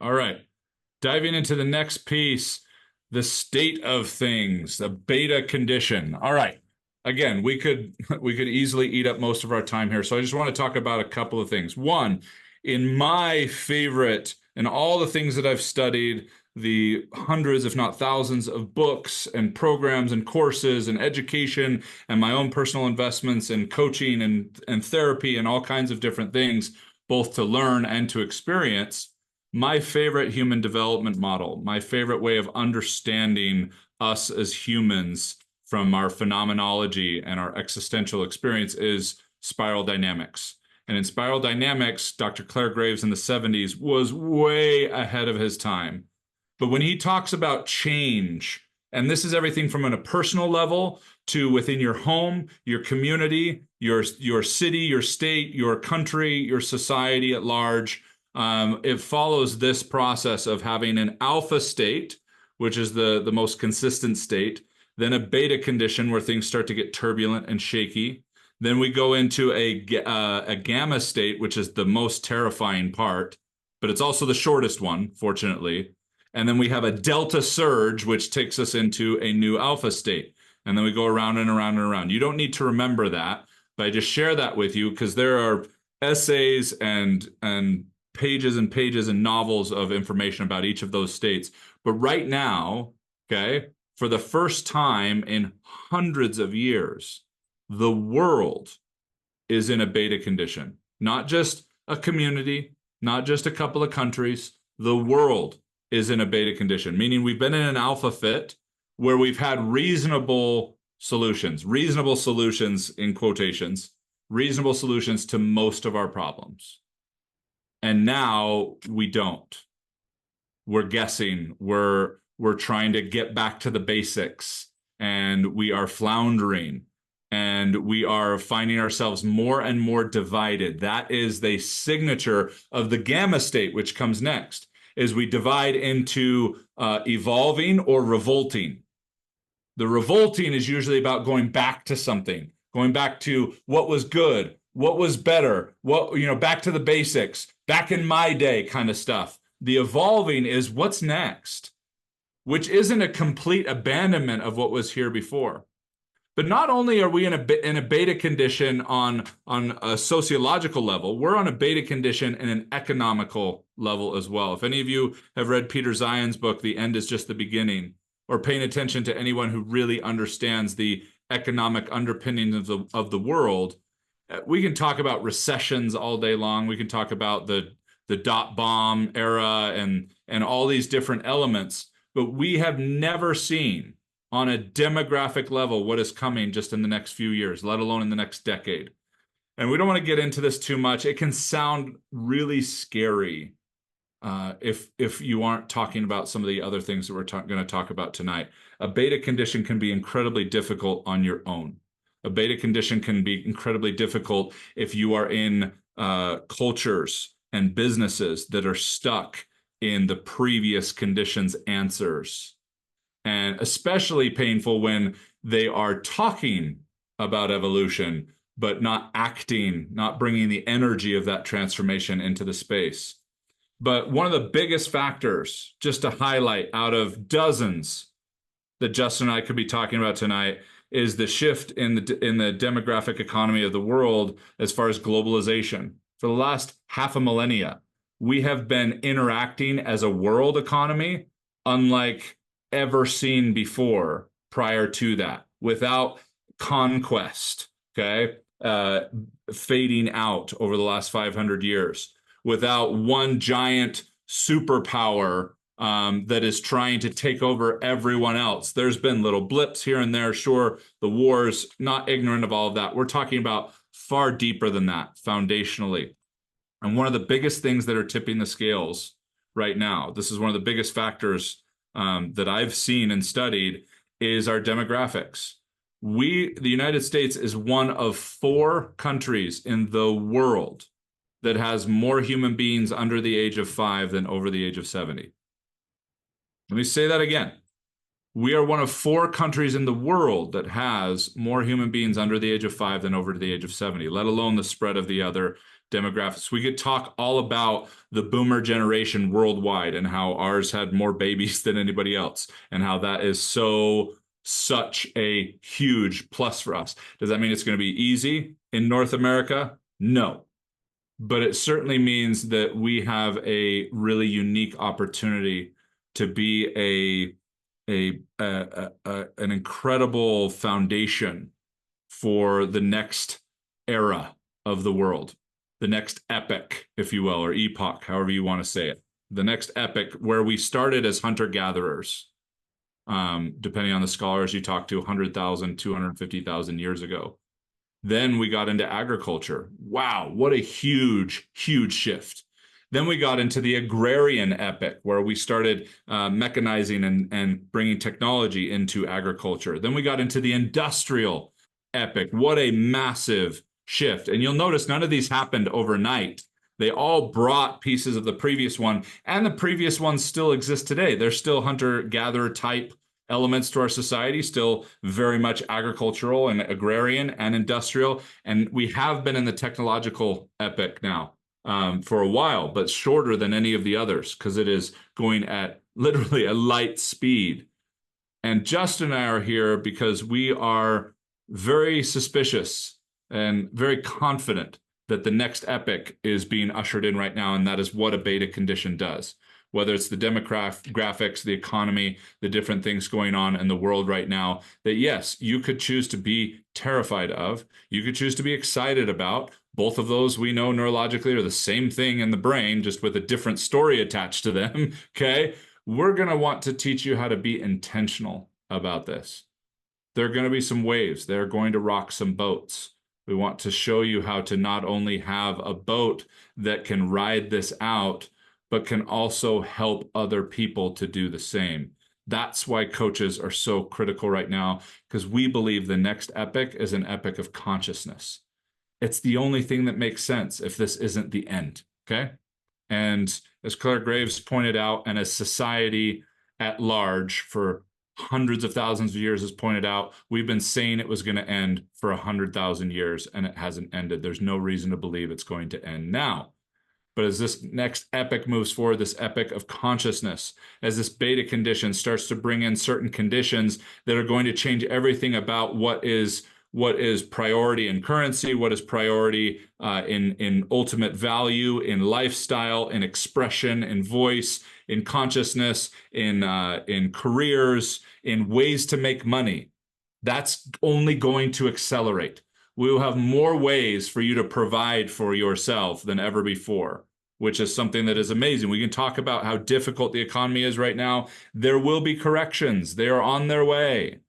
All right. Diving into the next piece, the state of things, the beta condition. All right. Again, we could easily eat up most of our time here. So I just want to talk about a couple of things. One, in my favorite and all the things that I've studied, the hundreds, if not thousands, of books and programs and courses and education and my own personal investments and coaching and therapy and all kinds of different things, both to learn and to experience. My favorite human development model, my favorite way of understanding us as humans from our phenomenology and our existential experience is spiral dynamics. And in spiral dynamics, Dr. Clare Graves in the 70s was way ahead of his time. But when he talks about change, and this is everything from on a personal level to within your home, your community, your city, your state, your country, your society at large, it follows this process of having an alpha state, which is the most consistent state, then a beta condition where things start to get turbulent and shaky. Then we go into a gamma state, which is the most terrifying part, but it's also the shortest one, fortunately. And then we have a delta surge, which takes us into a new alpha state. And then we go around and around and around. You don't need to remember that, but I just share that with you because there are essays and pages and pages and novels of information about each of those states. But right now, okay, for the first time in hundreds of years, the world is in a beta condition. Not just a community, not just a couple of countries. The world is in a beta condition, meaning we've been in an alpha fit where we've had reasonable solutions in quotations, reasonable solutions to most of our problems. And now we don't. We're guessing, we're trying to get back to the basics, and we are floundering, and we are finding ourselves more and more divided. That is the signature of the gamma state, which comes next, is we divide into evolving or revolting. The revolting is usually about going back to something, going back to what was good, what was better, back to the basics, back in my day kind of stuff. The evolving is what's next, which isn't a complete abandonment of what was here before. But not only are we in a beta condition on a sociological level, we're on a beta condition in an economical level as well. If any of you have read Peter Zion's book, The End is Just the Beginning, or paying attention to anyone who really understands the economic underpinnings of the world, we can talk about recessions all day long. We can talk about the dot bomb era and all these different elements, but we have never seen on a demographic level what is coming just in the next few years, let alone in the next decade. And we don't want to get into this too much. It can sound really scary if you aren't talking about some of the other things that we're going to talk about tonight. A beta condition can be incredibly difficult on your own. A beta condition can be incredibly difficult if you are in cultures and businesses that are stuck in the previous conditions answers. And especially painful when they are talking about evolution, but not acting, not bringing the energy of that transformation into the space. But one of the biggest factors, just to highlight out of dozens that Justin and I could be talking about tonight, is the shift in the demographic economy of the world as far as globalization. For the last half a millennia, we have been interacting as a world economy unlike ever seen before prior to that, without conquest, okay, fading out over the last 500 years, without one giant superpower that is trying to take over everyone else. There's been little blips here and there, sure, the wars, not ignorant of all of that. We're talking about far deeper than that, foundationally. And one of the biggest things that are tipping the scales right now, this is one of the biggest factors that I've seen and studied, is our demographics. The United States is one of 4 countries in the world that has more human beings under the age of 5 than over the age of 70. Let me say that again. We are one of 4 countries in the world that has more human beings under the age of 5 than over the age of 70, let alone the spread of the other demographics. We could talk all about the boomer generation worldwide and how ours had more babies than anybody else, and how that is such a huge plus for us. Does that mean it's going to be easy in North America? No. But it certainly means that we have a really unique opportunity to be an incredible foundation for the next era of the world, the next epic, if you will, or epoch, however you want to say it. The next epic where we started as hunter-gatherers, depending on the scholars you talk to, 100,000, 250,000 years ago. Then we got into agriculture. Wow, what a huge, huge shift. Then we got into the agrarian epic, where we started mechanizing and bringing technology into agriculture. Then we got into the industrial epic. What a massive shift. And you'll notice none of these happened overnight. They all brought pieces of the previous one, and the previous ones still exist today. They're still hunter-gatherer type elements to our society, still very much agricultural and agrarian and industrial. And we have been in the technological epic now for a while, but shorter than any of the others, because it is going at literally a light speed. And Justin and I are here because we are very suspicious and very confident that the next epic is being ushered in right now, and that is what a beta condition does. Whether it's the demographics, the economy, the different things going on in the world right now, that yes, you could choose to be terrified of, you could choose to be excited about. Both of those we know neurologically are the same thing in the brain, just with a different story attached to them, okay? We're going to want to teach you how to be intentional about this. There are going to be some waves. They're going to rock some boats. We want to show you how to not only have a boat that can ride this out, but can also help other people to do the same. That's why coaches are so critical right now, because we believe the next epic is an epic of consciousness. It's the only thing that makes sense if this isn't the end, okay? And as Claire Graves pointed out, and as society at large for hundreds of thousands of years has pointed out, we've been saying it was going to end for 100,000 years, and it hasn't ended. There's no reason to believe it's going to end now. But as this next epic moves forward, this epic of consciousness, as this beta condition starts to bring in certain conditions that are going to change everything about what is priority in currency, what is priority in ultimate value, in lifestyle, in expression, in voice, in consciousness, in careers, in ways to make money. That's only going to accelerate. We will have more ways for you to provide for yourself than ever before, which is something that is amazing. We can talk about how difficult the economy is right now. There will be corrections. They are on their way,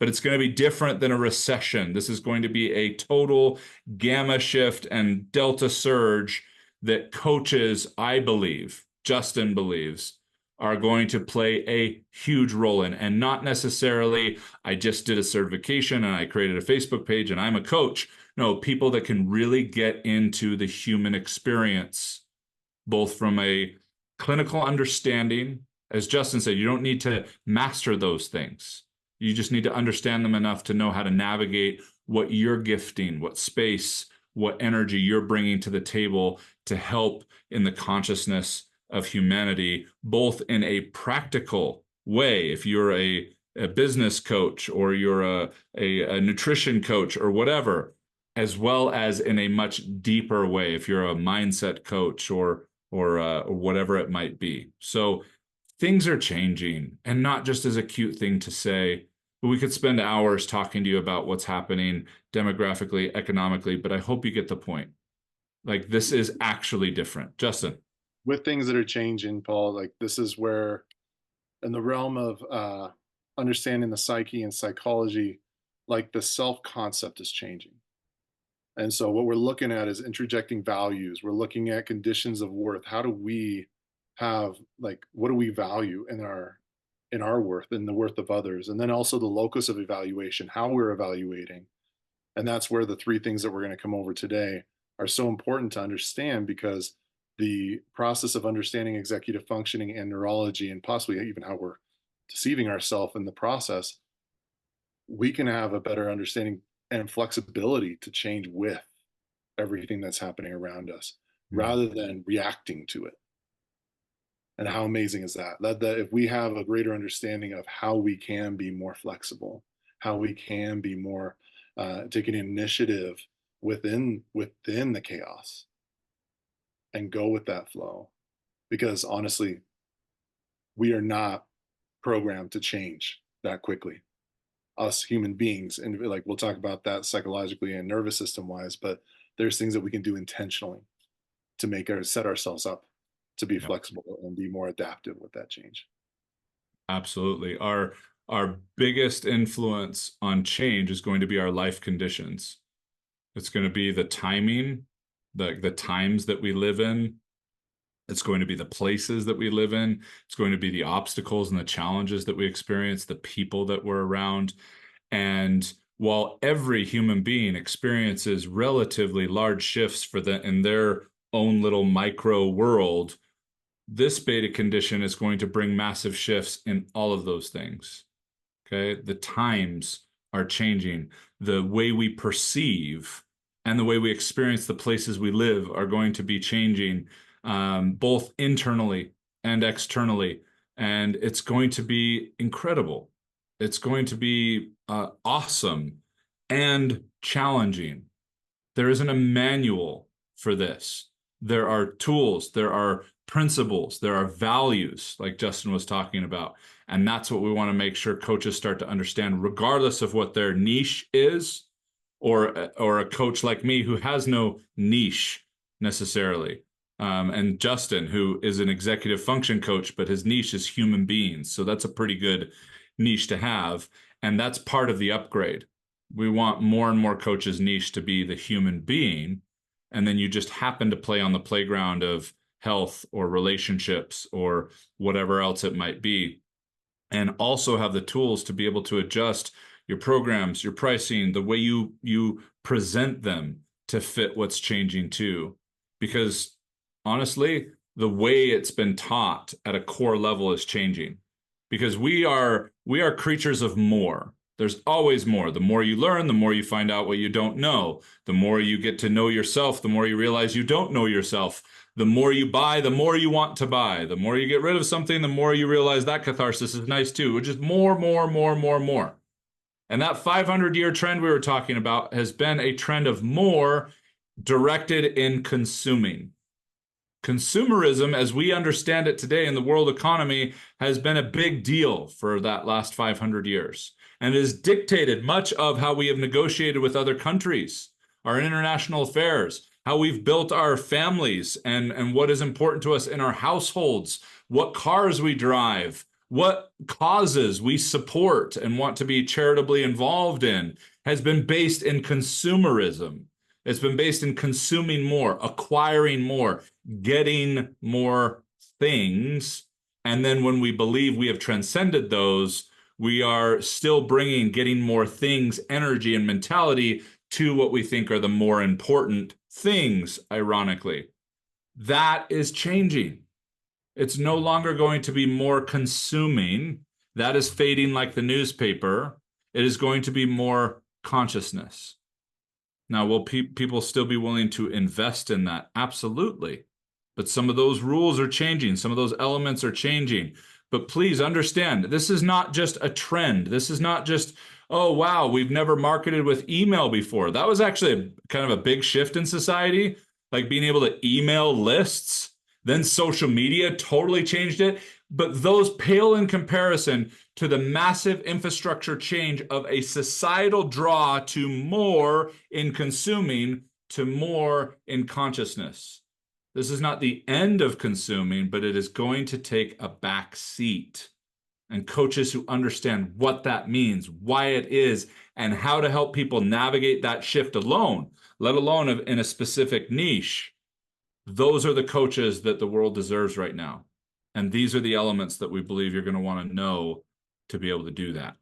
but it's going to be different than a recession. This is going to be a total gamma shift and delta surge that coaches, I believe, Justin believes, are going to play a huge role in. And not necessarily, I just did a certification and I created a Facebook page and I'm a coach. No, people that can really get into the human experience, both from a clinical understanding. As Justin said, you don't need to master those things. You just need to understand them enough to know how to navigate what you're gifting, what space, what energy you're bringing to the table to help in the consciousness of humanity, both in a practical way. If you're a business coach, or you're a nutrition coach, or whatever, as well as in a much deeper way, if you're a mindset coach or whatever it might be. So things are changing, and not just as a cute thing to say. But we could spend hours talking to you about what's happening demographically, economically, but I hope you get the point. Like, this is actually different. Justin. With things that are changing, Paul, like this is where, in the realm of understanding the psyche and psychology, like the self concept is changing. And so what we're looking at is interjecting values. We're looking at conditions of worth. How do we have, like, what do we value in our worth and the worth of others? And then also the locus of evaluation, how we're evaluating. And that's where the three things that we're going to come over today are so important to understand, because the process of understanding executive functioning and neurology, and possibly even how we're deceiving ourselves in the process, we can have a better understanding and flexibility to change with. everything that's happening around us Mm. rather than reacting to it. And how amazing is that? That if we have a greater understanding of how we can be more flexible, how we can be more taking initiative within the chaos and go with that flow. Because honestly, we are not programmed to change that quickly. Us human beings, and like we'll talk about that psychologically and nervous system wise, but there's things that we can do intentionally to make our set ourselves up to be Yep. flexible and be more adaptive with that change. Absolutely. Our biggest influence on change is going to be our life conditions. It's going to be the timing, the times that we live in. It's going to be the places that we live in. It's going to be the obstacles and the challenges that we experience, the people that we're around. And while every human being experiences relatively large shifts in their own little micro world, this beta condition is going to bring massive shifts in all of those things. Okay. The times are changing. The way we perceive and the way we experience the places we live are going to be changing, both internally and externally. And it's going to be incredible. It's going to be awesome and challenging. There isn't a manual for this. There are tools, there are principles, there are values, like Justin was talking about. And that's what we want to make sure coaches start to understand, regardless of what their niche is, or a coach like me who has no niche necessarily. And Justin, who is an executive function coach, but his niche is human beings. So that's a pretty good niche to have. And that's part of the upgrade. We want more and more coaches' niche to be the human being. And then you just happen to play on the playground of health or relationships or whatever else it might be. And also have the tools to be able to adjust your programs, your pricing, the way you present them to fit what's changing too. Because honestly, the way it's been taught at a core level is changing. Because we are creatures of more. There's always more. The more you learn, the more you find out what you don't know. The more you get to know yourself, the more you realize you don't know yourself. The more you buy, the more you want to buy. The more you get rid of something, the more you realize that catharsis is nice too, which is more, more, more, more, more. And that 500-year trend we were talking about has been a trend of more directed in consuming. Consumerism, as we understand it today in the world economy, has been a big deal for that last 500 years and has dictated much of how we have negotiated with other countries, our international affairs, how we've built our families and what is important to us in our households, what cars we drive, what causes we support and want to be charitably involved in, has been based in consumerism. It's been based in consuming more, acquiring more, getting more things. And then when we believe we have transcended those, we are still bringing getting more things, energy, and mentality to what we think are the more important things, ironically. That is changing. It's no longer going to be more consuming. That is fading like the newspaper. It is going to be more consciousness. Now, will people still be willing to invest in that? Absolutely. But some of those rules are changing. Some of those elements are changing. But please understand, this is not just a trend. This is not just, oh, wow, we've never marketed with email before. That was actually kind of a big shift in society, like being able to email lists. Then social media totally changed it. But those pale in comparison to the massive infrastructure change of a societal draw to more in consuming, to more in consciousness. This is not the end of consuming, but it is going to take a back seat. And coaches who understand what that means, why it is, and how to help people navigate that shift alone, let alone in a specific niche, those are the coaches that the world deserves right now. And these are the elements that we believe you're going to want to know to be able to do that.